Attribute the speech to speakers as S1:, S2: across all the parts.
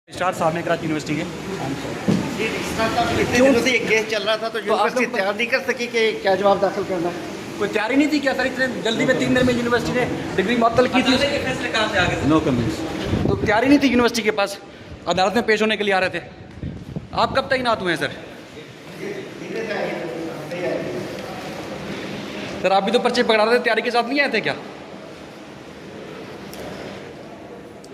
S1: Star साहब ने Karachi university के
S2: क्यों से ये केस चल रहा था तो यूनिवर्सिटी तैयार नहीं कर सकी कि क्या जवाब दाखिल करना है।
S1: कोई तैयारी नहीं थी क्या सर? इतने जल्दी में 3 दिन में यूनिवर्सिटी ने डिग्री मुअत्तल की थी।
S3: फैसले कहाँ से आ गए?
S1: No comments. तो तैयारी नहीं थी यूनिवर्सिटी के पास, अदालत में पेश होने के लिए आ रहे थे। आप कब तैनात हुए हैं सर? सर आप भी तो पर्चे पकड़ा रहे थे, तैयारी के साथ नहीं आए थे क्या?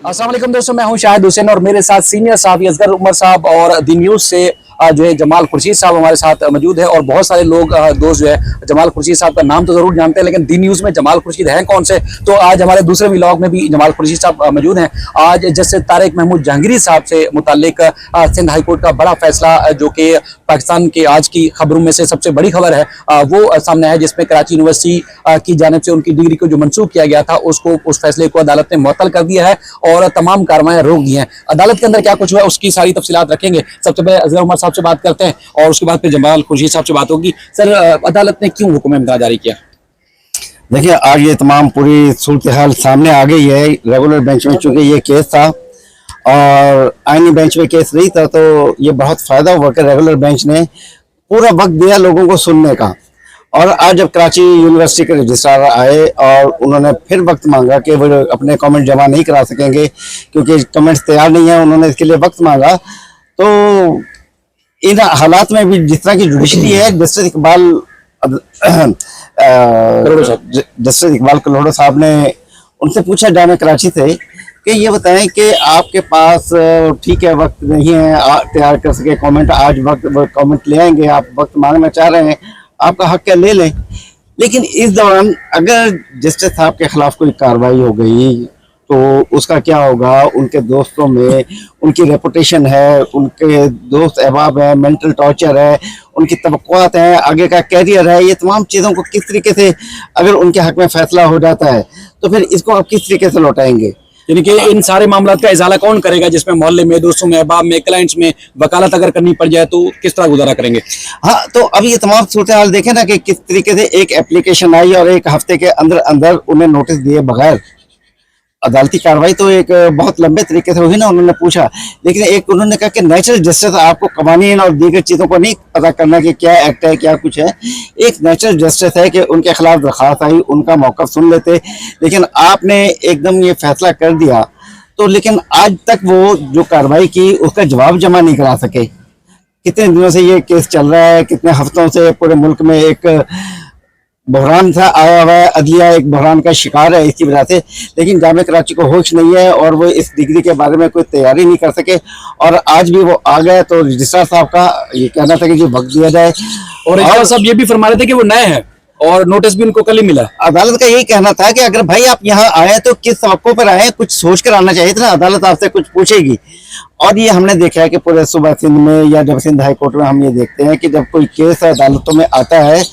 S4: अस्सलाम वालेकुम दोस्तों, मैं हूं शाहिद हुसैन और मेरे साथ सीनियर साहब असगर उमर साहब और दी न्यूज़ से जो है जमाल खुर्शीद साहब हमारे साथ मौजूद है। और बहुत सारे लोग दोस्त जो है जमाल खुर्शीद साहब का नाम तो जरूर जानते हैं, लेकिन दी न्यूज़ में जमाल खुर्शीद हैं कौन से? तो आज हमारे दूसरे व्लॉग में भी जमाल खुर्शीद साहब मौजूद हैं। आज जस्टिस तारिक महमूद जहांगीरी साहब से मुतालिक सिंध हाई कोर्ट का बड़ा फैसला जो कि पाकिस्तान के आज की खबरों में से सबसे बड़ी खबर है वो सामने है, जिसमें कराची यूनिवर्सिटी की जानिब से उनकी डिग्री को जो मंसूख किया गया था उस फैसले को अदालत ने मुअत्तल कर दिया है और तमाम कार्रवाइयां रोक दी हैं। अदालत के अंदर क्या कुछ हुआ उसकी सारी तफसीलात रखेंगे। सबसे पहले असगर उमर साहब से बात करते हैं और उसके बाद फिर जमाल खुर्शीद साहब से बात होगी। सर अदालत ने क्यों हुक्म इम्तियाज जारी किया?
S2: देखिए, आज ये तमाम पूरी सूरत हाल सामने आ गई है। रेगुलर बेंच में चूंकि ये केस था और आईनी बेंच में केस नहीं था, तो ये बहुत फायदा हुआ कि रेगुलर बेंच ने पूरा वक्त दिया लोगों को सुनने का। और आज जब कराची यूनिवर्सिटी के रजिस्ट्रार आए और उन्होंने फिर वक्त मांगा कि वो अपने कमेंट जमा नहीं करा सकेंगे क्योंकि कमेंट्स तैयार नहीं है, उन्होंने इसके लिए वक्त मांगा। तो इन हालात में भी जिस तरह की जुडिशरी है, जस्टिस इकबाल कलोड़ो साहब ने उनसे पूछा जामे कराची से कि ये बताएं कि आपके पास ठीक है वक्त नहीं है तैयार कर सके कमेंट, आज वक्त कमेंट ले आएंगे, आप वक्त मांगना चाह रहे हैं, आपका हक है, ले लें। लेकिन इस दौरान अगर जस्टिस साहब के खिलाफ कोई कार्रवाई हो गई तो उसका क्या होगा? उनके दोस्तों में उनकी रेपुटेशन है, उनके दोस्त अहबाब है, मेंटल टॉर्चर है, उनकी तवक्कुआत है, आगे का कैरियर है, ये तमाम चीज़ों को किस तरीके से अगर उनके हक में फैसला हो जाता है तो फिर इसको आप किस तरीके से लौटाएंगे?
S4: यानी कि इन सारे मामलों का इजाला कौन करेगा, जिसमें मोहल्ले में, दोस्तों में, अहबाब में, क्लाइंट्स में वकालत अगर करनी पड़ जाए तो किस तरह गुजारा करेंगे?
S2: हाँ, तो अब ये तमाम सूरत हाल देखें ना कि किस तरीके से एक एप्लीकेशन आई और 1 हफ्ते के अंदर अंदर उन्हें नोटिस दिए बगैर अदालती कार्रवाई तो एक बहुत लंबे तरीके से हुई ना। उन्होंने पूछा, लेकिन एक उन्होंने कहा कि नेचुरल जस्टिस, आपको कवानीन और दीगर चीज़ों को नहीं पता करना कि क्या एक्ट है क्या कुछ है। एक नेचुरल जस्टिस है कि उनके खिलाफ दरख्वास्त आई, उनका मौक़िफ़ सुन लेते, लेकिन आपने एकदम ये फैसला कर दिया। तो लेकिन आज तक वो जो कार्रवाई की उसका जवाब जमा नहीं करा सके। कितने दिनों से ये केस चल रहा है, कितने हफ्तों से पूरे मुल्क में एक बहरान सा आया हुआ है, अदलिया एक बहरान का शिकार है इसकी वजह से। लेकिन जामे कराची को होश नहीं है और वो इस डिग्री के बारे में कोई तैयारी नहीं कर सके और आज भी वो आ गए। तो रजिस्ट्रार साहब का ये कहना था कि जो वक्त दिया जाए,
S4: और रजिस्ट्रार साहब ये भी फरमा रहे थे कि वो नए हैं और नोटिस भी उनको कल ही मिला।
S2: अदालत का यही कहना था कि अगर भाई आप यहाँ आए तो किस तवक्को पर आए, कुछ सोच कर आना चाहिए था ना, अदालत आपसे कुछ पूछेगी। और ये हमने देखा है कि पूरे सूबा सिंध में या जब सिंध हाई कोर्ट में हम ये देखते हैं कि जब कोई केस अदालतों में आता है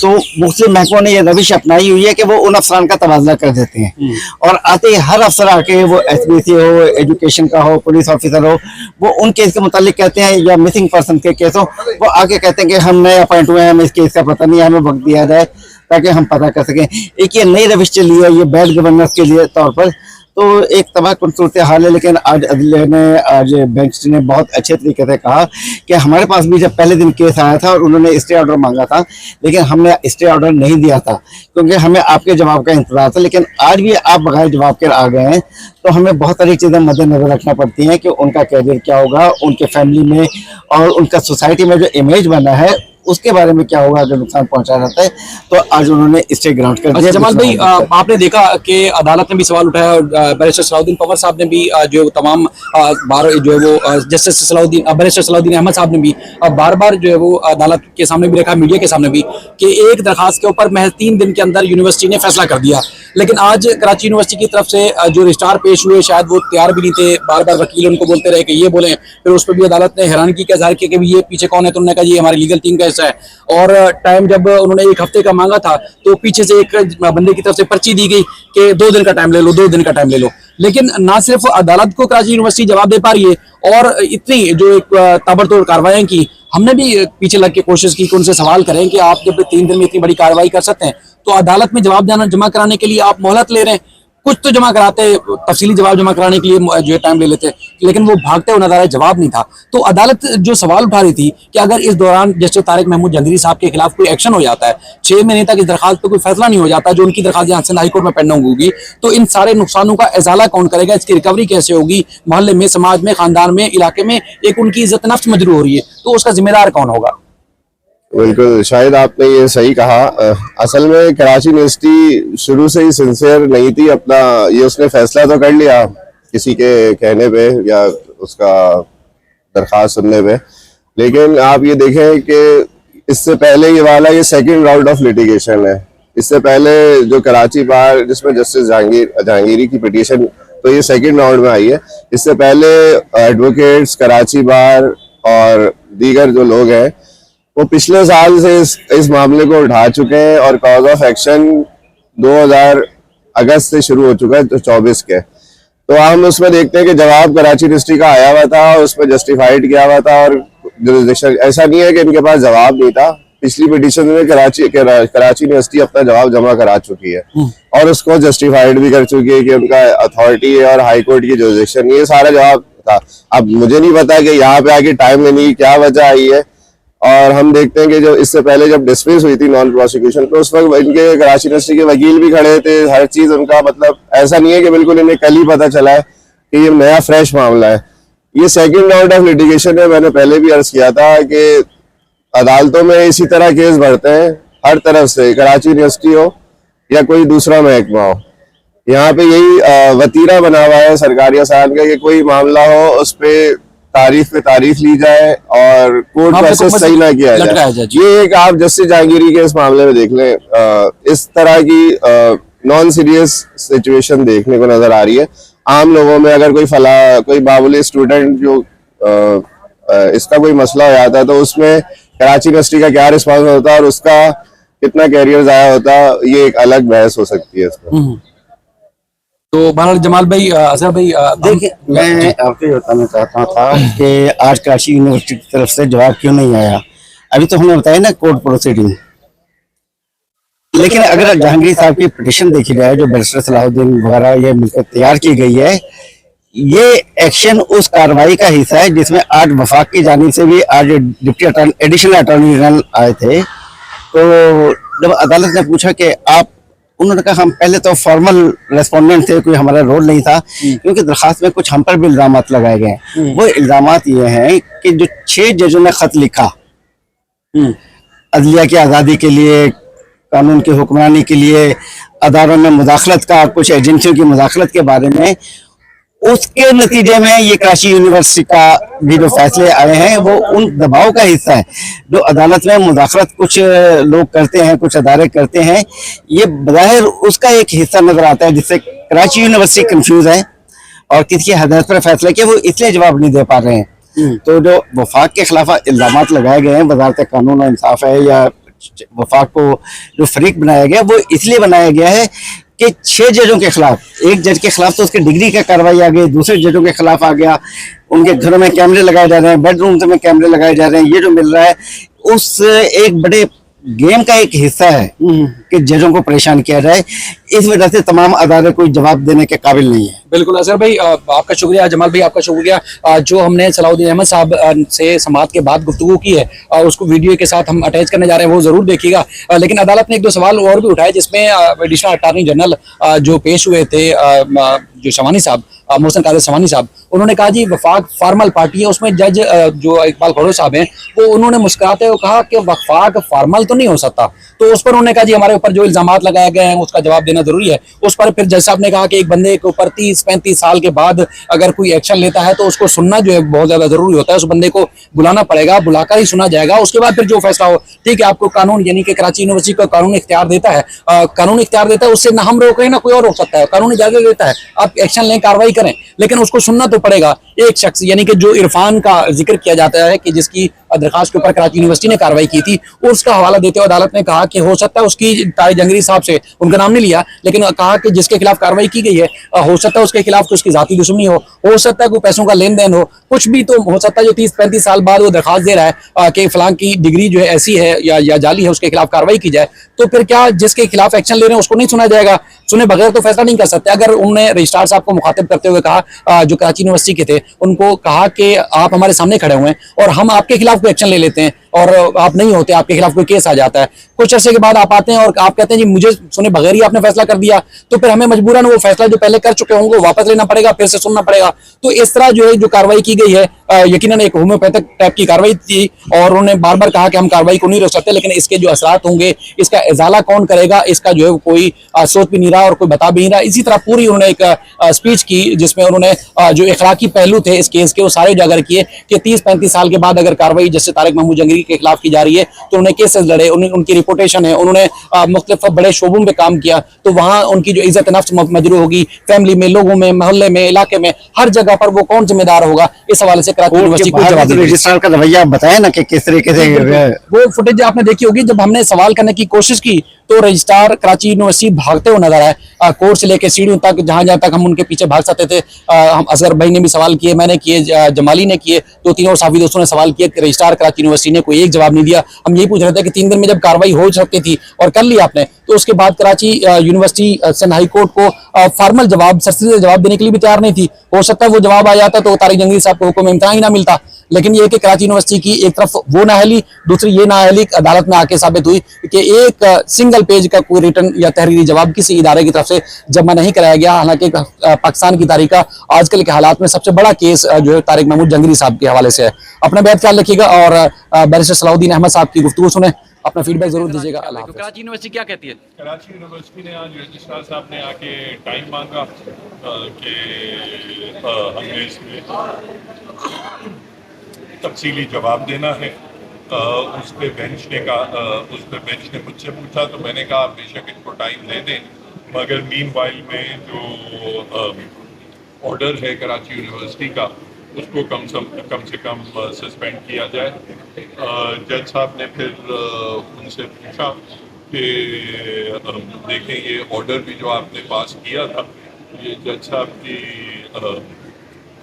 S2: तो मुख्तलिफ महकमों ने ये रविश अपनाई हुई है कि वो उन अफसरान का तबादला कर देते हैं और आते ही हर अफसर आके, वो SBC हो, एजुकेशन का हो, पुलिस ऑफिसर हो, वो उन केस के मुतालिक कहते हैं या मिसिंग पर्सन के केस हो, वो आके कहते हैं कि हम नए अपॉइंट हुए हैं, हमें इस केस का पता नहीं है, हमें वक्त दिया जाए ताकि हम पता कर सकें। एक ये नई रविश चली है, ये बैड गवर्नेंस के लिए तौर पर तो एक तबाह सूरत हाल है। लेकिन आज अदलिया ने, आज बेंच ने बहुत अच्छे तरीके से कहा कि हमारे पास भी जब पहले दिन केस आया था और उन्होंने स्टे ऑर्डर मांगा था, लेकिन हमने स्टे ऑर्डर नहीं दिया था क्योंकि हमें आपके जवाब का इंतजार था। लेकिन आज भी आप बगैर जवाब के आ गए हैं तो हमें बहुत सारी चीज़ें मद्देनजर रखना पड़ती हैं कि उनका कैरियर क्या होगा, उनके फैमिली में और उनका सोसाइटी में जो इमेज बना है उसके बारे में क्या होगा अगर नुकसान पहुंचा जाता है। तो आज उन्होंने स्टे ग्रांट कर दिया।
S4: जमाल भाई, आपने देखा कि अदालत ने भी सवाल उठाया और बैरिस्टर सलाउद्दीन पवर साहब ने भी जो है तमाम बार जो है वो जस्टिस बैरिस्टर सलाउद्दीन अहमद साहब ने भी बार बार जो है वो अदालत के सामने भी रखा, मीडिया के सामने भी, कि एक दरखास्त के ऊपर महज 3 दिन के अंदर यूनिवर्सिटी ने फैसला कर दिया। लेकिन आज कराची यूनिवर्सिटी की तरफ से जो रजिस्ट्रार पेश हुए शायद वो तैयार भी नहीं थे, बार बार वकील उनको बोलते रहे कि ये बोलें, फिर उस पर भी अदालत ने हैरानगी का इज़हार किया कि ये पीछे कौन है, तो उन्होंने कहा ये हमारी लीगल टीम का हिस्सा है। और टाइम जब उन्होंने 1 हफ्ते का मांगा था तो पीछे से एक बंदे की तरफ से पर्ची दी गई कि 2 दिन का टाइम ले लो, 2 दिन का टाइम ले लो। लेकिन ना सिर्फ अदालत को कराची यूनिवर्सिटी जवाब दे पा रही है और इतनी जो एक ताबड़तोड़ कार्रवाई की, हमने भी पीछे लग के कोशिश की कि उनसे सवाल करें कि आप जब 3 दिन में इतनी बड़ी कार्रवाई कर सकते हैं तो अदालत में जवाब जमा कराने के लिए आप मोहलत ले रहे हैं। कुछ तो जमा कराते, तफसीली जवाब जमा कराने के लिए जो है टाइम ले लेते, लेकिन वो भागते हुए नजर आए, जवाब नहीं था। तो अदालत जो सवाल उठा रही थी कि अगर इस दौरान जस्टिस तारिक महमूद जंदरी साहब के खिलाफ कोई एक्शन हो जाता है, 6 महीने तक इस दरखास्त पर कोई फैसला नहीं हो जाता, जो उनकी दरखास्त यहाँ से हाईकोर्ट में पेंडिंग होगी, तो इन सारे नुकसानों का इजाला कौन करेगा, इसकी रिकवरी कैसे होगी, मोहल्ले में, समाज में, खानदान में, इलाके में एक उनकी इज्जत नफ्स मजरू हो रही है, तो उसका जिम्मेदार कौन होगा?
S3: बिल्कुल, शायद आपने ये सही कहा। असल में कराची यूनिवर्सिटी शुरू से ही सिंसियर नहीं थी अपना, ये उसने फैसला तो कर लिया किसी के कहने पे या उसका दरखास्त सुनने पे, लेकिन आप ये देखें कि इससे पहले ये सेकंड राउंड ऑफ लिटिगेशन है। इससे पहले जो कराची बार जिसमें जस्टिस जहांगीरी की पिटीशन, तो ये सेकंड राउंड में आई है। इससे पहले एडवोकेट्स, कराची बार और दीगर जो लोग हैं वो पिछले साल से इस मामले को उठा चुके हैं और कॉज ऑफ एक्शन 2000 अगस्त से शुरू हो चुका है, तो 24 के। तो हम उसमें देखते हैं कि जवाब कराची यूनिवर्सिटी का आया हुआ था, उसमें जस्टिफाइड किया हुआ था, और जुरिसडिक्शन ऐसा नहीं है कि इनके पास जवाब नहीं था। पिछली पिटीशन में कराची यूनिवर्सिटी अपना जवाब जमा करा चुकी है और उसको जस्टिफाइड भी कर चुकी है कि उनका अथॉरिटी है और हाई कोर्ट की जुरिसडिक्शन, ये सारा जवाब था। अब मुझे नहीं पता कि यहाँ पे आके टाइम लेने की क्या वजह आई है। और हम देखते हैं कि जो इससे पहले जब डिसमिस हुई थी नॉन प्रोसिक्यूशन, तो उस वक्त इनके कराची यूनिवर्सिटी के वकील भी खड़े थे, हर चीज उनका, मतलब ऐसा नहीं है कि बिल्कुल इन्हें कल ही पता चला है कि ये नया फ्रेश मामला है। ये सेकंड राउंड ऑफ लिटिगेशन है। मैंने पहले भी अर्ज किया था कि अदालतों में इसी तरह केस बढ़ते हैं हर तरफ से, कराची यूनिवर्सिटी हो या कोई दूसरा महकमा हो। यहाँ पे यही वतीरा बना हुआ है सरकारी आसान का कि कोई मामला हो उस पे तारीफ पे तारीफ ली जाए और कोर्ट प्रोसेस सही ना किया जाए। ये एक आप जस्टिस जहांगीरी के इस मामले में देख लें, इस तरह की नॉन सीरियस सिचुएशन देखने को नजर आ रही है। आम लोगों में अगर कोई बाबुली स्टूडेंट जो इसका कोई मसला हो जाता है तो उसमें कराची यूनिवर्सिटी का क्या रिस्पॉन्स होता है और उसका कितना कैरियर जाया होता है, ये एक अलग बहस हो सकती है इसमें।
S4: तो बहरहाल जमाल भाई, असर भाई,
S2: देखिए मैं आपको ये बताना चाहता था कि आज कराची यूनिवर्सिटी की तरफ से जवाब क्यों नहीं आया। अभी तो हमने बताया ना कोर्ट प्रोसीडिंग, लेकिन अगर जहांगीर साहब की पिटीशन देखी जाए जो बैरिस्टर सलाहुद्दीन वगैरह ये मिलकर तैयार की गई है, ये एक्शन उस कार्रवाई का हिस्सा है जिसमें आज वफाक की जानिब से भी आज डिप्टी एडिशनल अटॉर्नी जनरल आए थे। तो जब अदालत ने पूछा कि आप, उन्होंने कहा हम पहले तो फॉर्मल रेस्पोंडेंट थे, कोई हमारा रोल नहीं था, क्योंकि दरखास्त में कुछ हम पर भी इल्जाम लगाए गए। वो इल्जाम ये हैं कि जो 6 जजों ने खत लिखा अदलिया की आज़ादी के लिए, कानून की हुक्मरानी के लिए, अदारों में मुदाखलत का, कुछ एजेंसियों की मुदाखलत के बारे में, उसके नतीजे में ये कराची यूनिवर्सिटी का भी जो फैसले आए हैं वो उन दबाव का हिस्सा है जो अदालत में मुदाखलत कुछ लोग करते हैं, कुछ अदारे करते हैं। ये बज़ाहिर उसका एक हिस्सा नजर आता है जिससे कराची यूनिवर्सिटी कंफ्यूज है और किसकी हदायत पर फैसला किया वो इसलिए जवाब नहीं दे पा रहे हैं। तो जो वफाक के खिलाफ इल्जाम लगाए गए हैं, वजारत कानून और इंसाफ है या वफाक को जो फरीक बनाया गया वो इसलिए बनाया गया है कि 6 जजों के खिलाफ, एक जज के खिलाफ तो उसकी डिग्री का कार्रवाई आ गई, दूसरे जजों के खिलाफ आ गया, उनके घरों में कैमरे लगाए जा रहे हैं, बेडरूम में कैमरे लगाए जा रहे हैं। ये जो मिल रहा है उस एक बड़े गेम का एक हिस्सा है कि जजों को परेशान किया जाए। इस वजह से तमाम अदारे कोई जवाब देने के काबिल नहीं है।
S4: बिल्कुल असर भाई, आपका शुक्रिया। जमाल भाई आपका शुक्रिया। जो हमने सलाहुद्दीन अहमद साहब से समाअत के बाद गुफ्तगू की है उसको वीडियो के साथ हम अटैच करने जा रहे हैं, वो जरूर देखिएगा। लेकिन अदालत ने एक दो सवाल और भी उठाए जिसमें एडिशनल अटॉर्नी जनरल जो पेश हुए थे, जो शवानी साहब, मोहसिन कादिर शवानी साहब, उन्होंने कहा जी वफाक फॉर्मल पार्टी है। उसमें जज जो इकबाल खड़ो साहब हैं वो उन्होंने मुस्कुराते हुए कहा कि वफाक फॉर्मल तो नहीं हो सकता। तो उस पर उन्होंने कहा जी हमारे ऊपर जो इल्जामात लगाए गए हैं उसका जवाब देना जरूरी है। उस पर फिर जज साहब ने कहा कि एक बंदे के ऊपर 30-35 साल के बाद अगर कोई एक्शन लेता है तो उसको सुनना जो है बहुत ज्यादा जरूरी होता है। उस बंदे को बुलाना पड़ेगा, बुलाकर ही सुना जाएगा, उसके बाद फिर जो फैसला हो। ठीक है, आपको कानून यानी कि कराची यूनिवर्सिटी का कानून इख्तियार देता है, उससे ना हम रोक रहे हैं ना कोई और रोक सकता है। कानून इजाजत देता है, आप एक्शन लें, कार्रवाई करें, लेकिन उसको सुनना तो पड़ेगा। एक शख्स यानी कि जो इरफान का जिक्र किया जाता है कि जिसकी दरखास्त के ऊपर कराची यूनिवर्सिटी ने कार्रवाई की थी, उसका हवाला देते हुए अदालत ने कहा कि हो सकता है उसकी तारिक जंगरी साहब से उनका नाम नहीं लिया, लेकिन कहा कि जिसके खिलाफ कार्रवाई की गई है हो सकता है उसके खिलाफ कुछ की जाती दुश्मनी हो सकता है कोई पैसों का लेन देन हो, कुछ भी तो हो सकता है। जो 30-35 साल बाद वो दरखास्त दे रहा है कि फलां की डिग्री जो है ऐसी है या जाली है, उसके खिलाफ कार्रवाई की जाए, तो फिर क्या जिसके खिलाफ एक्शन ले रहे हैं उसको नहीं सुना जाएगा? सुने बगैर तो फैसला नहीं कर सकते। अगर उन्होंने रजिस्ट्रार साहब को मुखातिब करते हुए कहा, जो कराची यूनिवर्सिटी के थे, उनको कहा कि आप हमारे सामने खड़े हुए हैं और हम आपके खिलाफ कोई एक्शन ले लेते हैं और आप नहीं होते, आपके खिलाफ कोई केस आ जाता है, कुछ अर्से के बाद आप आते हैं और आप कहते हैं जी मुझे सुने बगैर ही आपने फैसला कर दिया, तो फिर हमें मजबूरन वो फैसला जो पहले कर चुके होंगे वापस लेना पड़ेगा, फिर से सुनना पड़ेगा। तो इस तरह जो है जो कार्रवाई की गई है, यकीनन एक होम्योपैथिक टाइप की कार्रवाई थी और उन्होंने बार बार कहा कि हम कार्रवाई को नहीं रोक सकते, लेकिन इसके जो असरात होंगे, इसका इजाला कौन करेगा, इसका जो है कोई सोच भी नहीं रहा और कोई बता भी नहीं रहा। इसी तरह पूरी उन्होंने एक स्पीच की जिसमें उन्होंने जो इखलाकी पहलू थे इस केस के वो सारे उजागर किए कि 30-35 साल के बाद अगर कार्रवाई जैसे तारिक महमूद जंगरी के खिलाफ की जा रही है तो उन्हें केसेस लड़े, उनकी रिपोर्टेशन है, उन्होंने मुख्तलिफ बड़े शोबों में काम किया, तो वहाँ उनकी जो इज्जत नफ्स मजरू होगी, फैमिली में, लोगों में, मोहल्ले में, इलाके में, हर जगह पर वो कौन जिम्मेदार होगा, इस हवाले से कराची यूनिवर्सिटी को जवाब देगी।
S2: रजिस्ट्रार का रवैया बताया ना कि किस तरीके से
S4: वो फुटेज आपने देखी होगी, जब हमने सवाल करने की कोशिश की तो रजिस्ट्रार कराची यूनिवर्सिटी भागते हुए नजर आए, कोर्ट से लेकर सीढ़ियों तक, जहां तक हम उनके पीछे भाग सकते थे। हम असगर भाई ने भी सवाल किए, मैंने किए, जमाली ने किए, 2-3 और साफी दोस्तों ने सवाल किए कि रजिस्ट्रार कराची यूनिवर्सिटी ने कोई एक जवाब नहीं दिया। हम यही पूछ रहे थे कि 3 दिन में जब कार्रवाई हो सकती थी और कर ली आपने, तो उसके बाद Karachi university Sindh high court को फॉर्मल जवाब, सरसरी जवाब देने के लिए भी तैयार नहीं थी। हो सकता है वो जवाब आ जाता तो तारिक जंगरी साहब को हुक्म इम्तिहान ही ना मिलता, लेकिन ये कि कराची यूनिवर्सिटी की एक तरफ वो नाअहली, दूसरी ये नाअहली अदालत में आके साबित हुई कि एक सिंगल पेज का कोई रिटर्न या तहरीरी जवाब किसी इदारे की तरफ से जमा नहीं कराया गया। हालांकि पाकिस्तान की तारीख का आजकल के हालात में सबसे बड़ा केस जो है तारिक महमूद जंगरी साहब के हवाले से है। अपना बेहद ख्याल रखिएगा और बैरिस्टर सलाउद्दीन अहमद साहब की गुफ्तगू सुने, अपना फीडबैक जरूर दीजिएगा। अल्लाह हाफ़िज़।
S1: कराची यूनिवर्सिटी क्या कहती है?
S5: कराची यूनिवर्सिटी ने आज रजिस्ट्रार साहब ने आके टाइम मांगा कि हमने इसमें तफसीली जवाब देना है। उस पे बेंच ने मुझसे पूछा तो मैंने कहा आप बेशक इनको टाइम दे दें, मगर मीन वाइल में जो ऑर्डर है कराची यूनिवर्सिटी का उसको कम से कम सस्पेंड किया जाए। जज साहब ने फिर उनसे पूछा कि देखें ये ऑर्डर भी जो आपने पास किया था, ये जज साहब की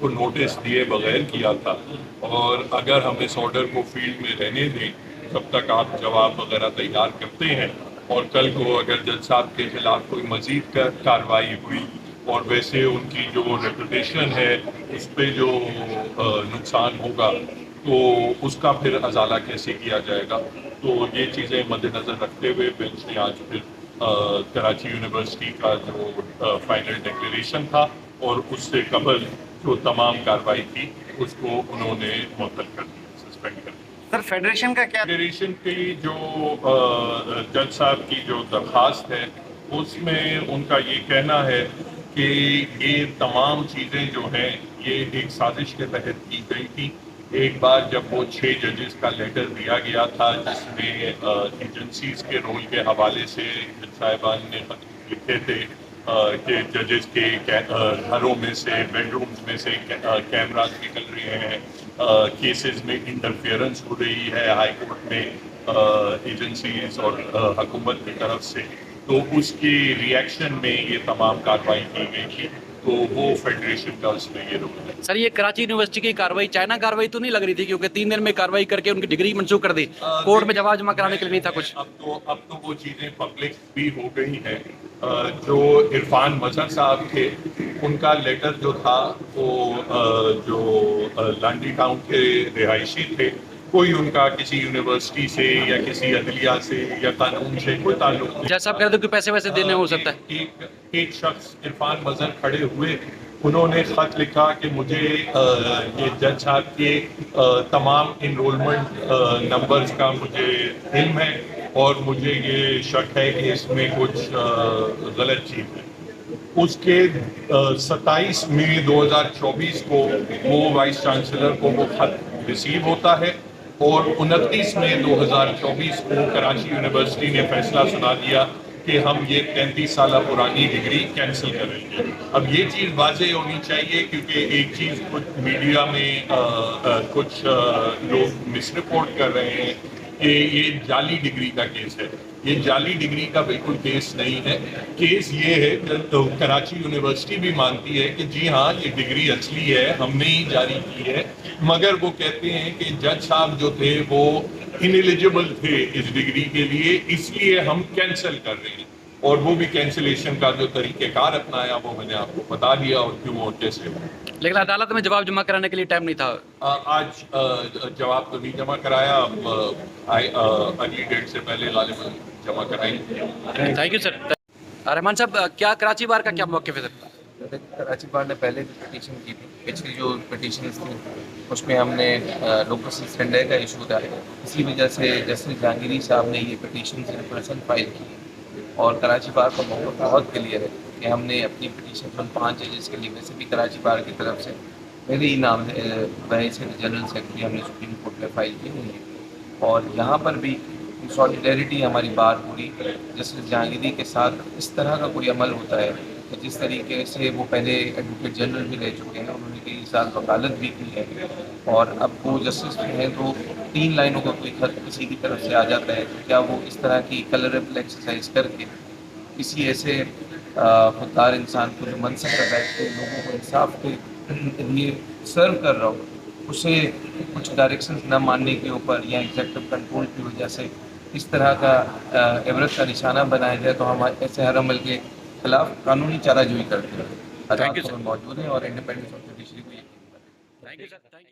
S5: को नोटिस दिए बगैर किया था, और अगर हम इस ऑर्डर को फील्ड में रहने दें तब तक आप जवाब वगैरह तैयार करते हैं, और कल को अगर जज साहब के खिलाफ कोई मजीद कार्रवाई हुई और वैसे उनकी जो रेपुटेशन है उस पर जो नुकसान होगा तो उसका फिर अजाला कैसे किया जाएगा। तो ये चीज़ें मद्देनज़र रखते हुए बेंच ने आज फिर कराची यूनिवर्सिटी का जो फाइनल डिक्लेरेशन था और उससे कबल जो तमाम कार्रवाई थी उसको उन्होंने मुअत्तल कर दिया, सस्पेंड कर दिया।
S2: सर फेडरेशन का क्या?
S5: फेडरेशन की जो जज साहब की जो दरखास्त है उसमें उनका ये कहना है कि ये तमाम चीज़ें जो हैं ये एक साजिश के तहत की गई थी। एक बार जब वो 6 जजेस का लेटर दिया गया था जिसमें एजेंसीज के रोल के हवाले से साहिबान ने लिखे थे कि जजेस के घरों में से, बेडरूम्स में से कैमरास निकल रहे हैं, केसेस में इंटरफेरेंस हो रही है हाई कोर्ट में एजेंसीज और हुकूमत की तरफ से, तो उसके रिएक्शन में ये तमाम कार्रवाई की गई थी। तो वो फेडरेशन का उसमें ये रोल है।
S1: सर ये कराची यूनिवर्सिटी की कार्रवाई चाइना कार्रवाई तो नहीं लग रही थी, क्योंकि 3 दिन में कार्रवाई करके उनकी डिग्री मंसूख कर दी, कोर्ट में जवाब जमा कराने के लिए नहीं था कुछ।
S5: अब तो वो चीज़ें पब्लिक भी हो गई हैं। जो इरफान मजहर साहब थे उनका लेटर जो था वो जो लांडी टाउन के रिहायशी थे, कोई उनका किसी यूनिवर्सिटी से या किसी अदलिया से या कानून से कोई ताल्लुक नहीं।
S1: जैसा आप कह रहे थे कि पैसे वैसे देने हो सकता है।
S5: एक शख्स इरफान मजहर खड़े हुए, उन्होंने ख़त लिखा कि मुझे ये जज साहब के तमाम इनरोलमेंट नंबर्स का मुझे इल्म है और मुझे ये शक है कि इसमें कुछ गलत चीज़ है। उसके 27 मई 2024 को वो वाइस चांसलर को वो खत रिसीव होता है और 29 मई 2024 को कराची यूनिवर्सिटी ने फैसला सुना दिया कि हम ये 33 साल पुरानी डिग्री कैंसिल करेंगे। अब ये चीज़ वाज़ेह होनी चाहिए, क्योंकि एक चीज़ कुछ मीडिया में कुछ लोग मिस रिपोर्ट कर रहे हैं कि ये जाली डिग्री का केस है। ये जाली डिग्री का बिल्कुल केस नहीं है। केस ये है कि तो कराची यूनिवर्सिटी भी मानती है कि जी हाँ, ये डिग्री असली है, हमने ही जारी की है, मगर वो कहते हैं कि जज साहब जो थे वो इनएलिजिबल थे इस डिग्री के लिए, इसलिए हम कैंसिल कर रहे हैं। और वो भी कैंसिलेशन का जो तरीक़ेकार अपनाया वो मैंने आपको बता दिया और क्यों और कैसे हुआ।
S1: लेकिन अदालत में जवाब जमा कराने के लिए टाइम नहीं था।
S5: आज जवाब तो नहीं जमा कराया, अब अगली डेट से पहले गालिबन जमा कराएंगे।
S1: Thank you sir. रहमान साहब, क्या कराची बार का क्या मौक़िफ़ है सर?
S6: कराची बार ने पहले भी पिटीशन की थी। पिछली जो पिटीशन थी उसमें हमने लोकल सरेंडर का इशू था, इसी वजह से जस्टिस जहांगीरी साहब ने ये पिटीशन से रिप्रेजेंट फाइल की। और कराची बार का मौक़िफ़ बहुत क्लियर है कि हमने अपनी पिटीशन उन 5 जजेस के लिए, वैसे भी कराची बार की तरफ से मेरे ही नाम से जनरल सेक्रेटरी हमने सुप्रीम कोर्ट में फाइल की हुई है। और यहाँ पर भी सॉलिडेरिटी हमारी बार पूरी जस्टिस जहांगीरी के साथ इस तरह का कोई अमल होता है कि जिस तरीके से वो पहले एडवोकेट जनरल भी रह चुके हैं, उन्होंने कई साल वकालत भी की है, और अब वो जस्टिस में हैं, तो 3 लाइनों का कोई खत किसी की तरफ से आ जाता है तो क्या वो इस तरह की कलरेबल एक्सरसाइज करके किसी ऐसे खुददार इंसान को जो मनसब पर बैठ के लोगों को इंसाफ के लिए सर्व कर रहा हो, उसे कुछ डायरेक्शंस न मानने के ऊपर या एग्जेक्टिव कंट्रोल की वजह से इस तरह का इबरत का निशाना बनाया जाए, तो हम ऐसे हर अमल के खिलाफ कानूनी चाराजोई करते हैं। अदालत में मौजूद है और इंडिपेंडेंस ऑफ जुडिशरी को यकीन है।
S1: Thank you sir, thank you.